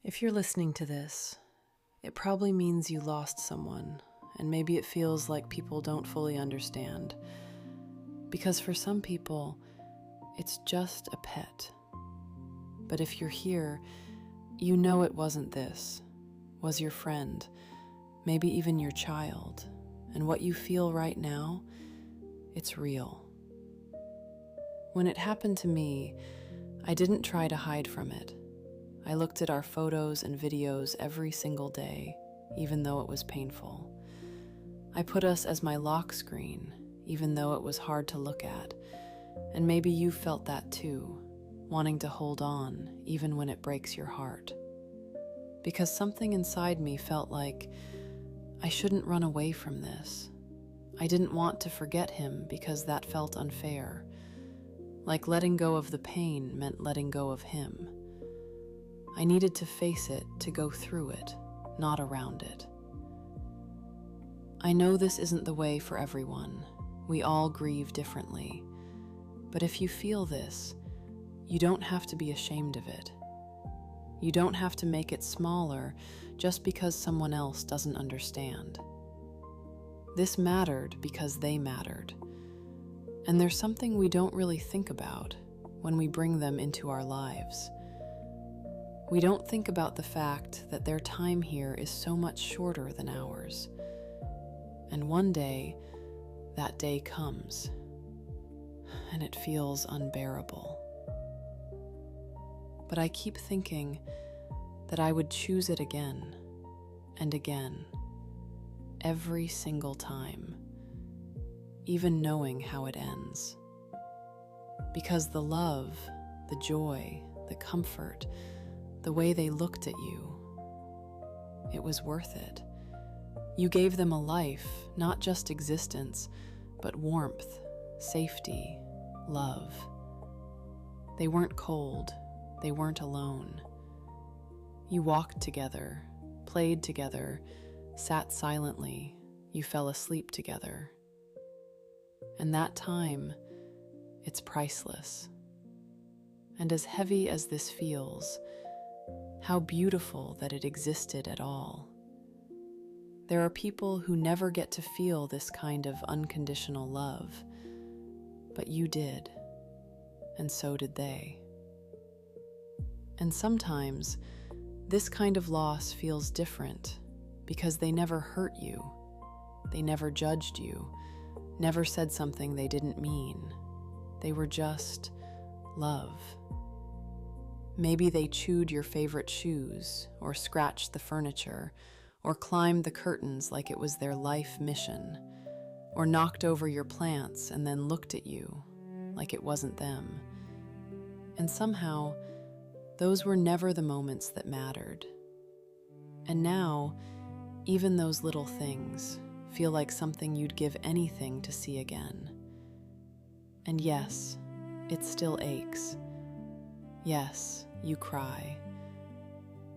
If you're listening to this, it probably means you lost someone, and maybe it feels like people don't fully understand. Because for some people, it's just a pet. But if you're here, you know it wasn't this, was your friend, maybe even your child, and what you feel right now, it's real. When it happened to me, I didn't try to hide from it. I looked at our photos and videos every single day, even though it was painful. I put us as my lock screen, even though it was hard to look at. And maybe you felt that too, wanting to hold on, even when it breaks your heart. Because something inside me felt like I shouldn't run away from this. I didn't want to forget him because that felt unfair. Like letting go of the pain meant letting go of him. I needed to face it, to go through it, not around it. I know this isn't the way for everyone. We all grieve differently. But if you feel this, you don't have to be ashamed of it. You don't have to make it smaller just because someone else doesn't understand. This mattered because they mattered. And there's something we don't really think about when we bring them into our lives. We don't think about the fact that their time here is so much shorter than ours. And one day, that day comes, and it feels unbearable. But I keep thinking that I would choose it again and again, every single time, even knowing how it ends. Because the love, the joy, the comfort, the way they looked at you, it was worth it. You gave them a life, not just existence, but warmth, safety, love. They weren't cold, they weren't alone. You walked together, played together, sat silently, you fell asleep together. And that time, it's priceless. And as heavy as this feels, how beautiful that it existed at all. There are people who never get to feel this kind of unconditional love, but you did, and so did they. And sometimes, this kind of loss feels different because they never hurt you, they never judged you, never said something they didn't mean. They were just love. Maybe they chewed your favorite shoes, or scratched the furniture, or climbed the curtains like it was their life mission, or knocked over your plants and then looked at you like it wasn't them. And somehow, those were never the moments that mattered. And now, even those little things feel like something you'd give anything to see again. And yes, it still aches. Yes, you cry.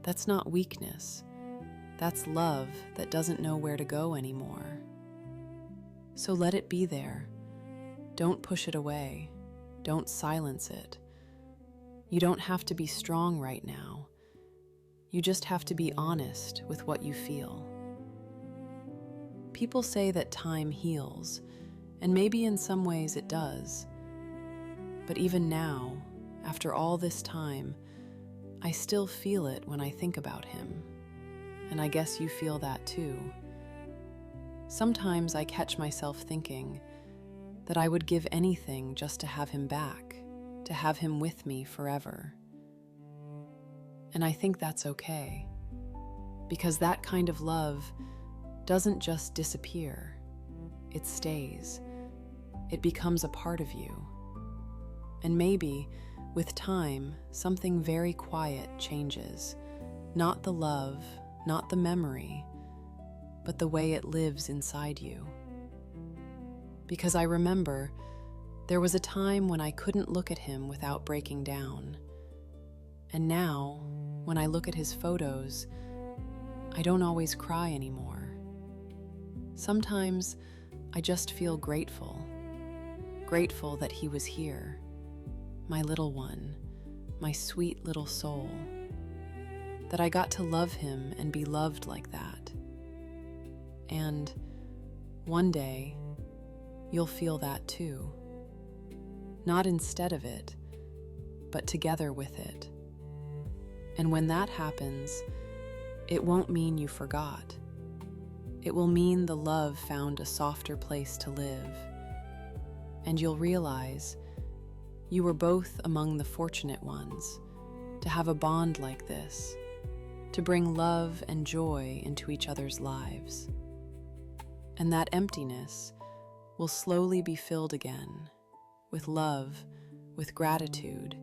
That's not weakness. That's love that doesn't know where to go anymore. So let it be there. Don't push it away. Don't silence it. You don't have to be strong right now. You just have to be honest with what you feel. People say that time heals, and maybe in some ways it does. But even now, after all this time, I still feel it when I think about him. And I guess you feel that too. Sometimes I catch myself thinking that I would give anything just to have him back, to have him with me forever. And I think that's okay, because that kind of love doesn't just disappear. It stays. It becomes a part of you. And maybe, with time, something very quiet changes. Not the love, not the memory, but the way it lives inside you. Because I remember there was a time when I couldn't look at him without breaking down. And now, when I look at his photos, I don't always cry anymore. Sometimes I just feel grateful. Grateful that he was here. My little one, my sweet little soul. that I got to love him and be loved like that. And one day, you'll feel that too. Not instead of it, but together with it. And when that happens, it won't mean you forgot. It will mean the love found a softer place to live. And you'll realize you were both among the fortunate ones to have a bond like this, to bring love and joy into each other's lives. And that emptiness will slowly be filled again with love, with gratitude,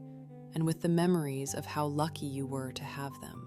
and with the memories of how lucky you were to have them.